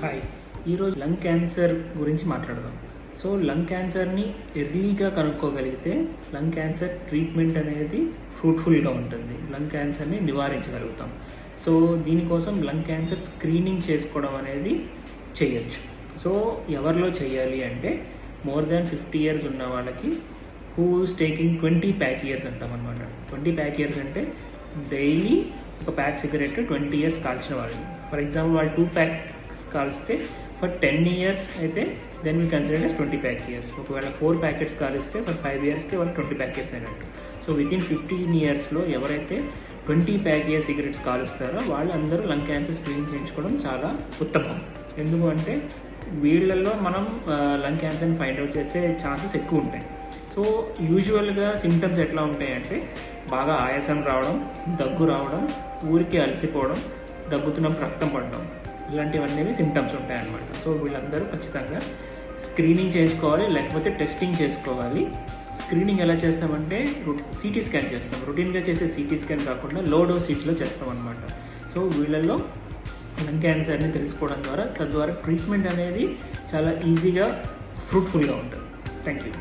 Hi, ఈరోజు lung cancer గురించి మాట్లాడదాం. సో లంగ్ క్యాన్సర్ని ఎర్లీగా కనుక్కోగలిగితే లంగ్ క్యాన్సర్ ట్రీట్మెంట్ అనేది ఫ్రూట్ఫుల్గా ఉంటుంది. లంగ్ క్యాన్సర్ని నివారించగలుగుతాం. సో దీనికోసం లంగ్ క్యాన్సర్ స్క్రీనింగ్ చేసుకోవడం అనేది చేయొచ్చు. సో ఎవరిలో చేయాలి అంటే మోర్ దాన్ 50 years ఉన్న వాళ్ళకి, హూస్ టేకింగ్ 20 pack years అంటాం అనమాట. 20 pack years అంటే డైలీ ఒక ప్యాక్ సిగరెట్ 20 years కాల్చిన వాళ్ళు. ఫర్ ఎగ్జాంపుల్ వాళ్ళు 2 pack కాల్స్తే ఫర్ 10 years అయితే then we consider as 20 pack years. ఒకవేళ 4 packets కాలిస్తే ఫర్ 5 yearsకి వాళ్ళు 20 pack years అయినట్టు. సో వితిన్ 15 yearsలో ఎవరైతే 20 pack years సిగరెట్స్ కాలుస్తారో వాళ్ళందరూ లంగ్ క్యాన్సర్ స్క్రీనింగ్ చేయించుకోవడం చాలా ఉత్తమం. ఎందుకు అంటే వీళ్ళల్లో మనం లంగ్ క్యాన్సర్ని ఫైండ్ అవుట్ చేసే ఛాన్సెస్ ఎక్కువ ఉంటాయి. సో యూజువల్గా సిమ్టమ్స్ ఎట్లా ఉంటాయంటే బాగా ఆయాసం రావడం, దగ్గు రావడం, ఊరికి అలసిపోవడం, దగ్గుతున్నప్పుడు రక్తం పడడం, ఇలాంటివన్నీ సిమ్టమ్స్ ఉంటాయన్నమాట. సో వీళ్ళందరూ ఖచ్చితంగా స్క్రీనింగ్ చేసుకోవాలి, లేకపోతే టెస్టింగ్ చేసుకోవాలి. స్క్రీనింగ్ ఎలా చేస్తామంటే సిటీ స్కాన్ చేస్తాం. రొటీన్గా చేసే సిటీ స్కాన్ కాకుండా లో డోస్ సిటీలో చేస్తాం అనమాట. సో వీళ్ళల్లో లంగ్ క్యాన్సర్ని తెలుసుకోవడం ద్వారా తద్వారా ట్రీట్మెంట్ అనేది చాలా ఈజీగా ఫ్రూట్ఫుల్గా ఉంటుంది. Thank you.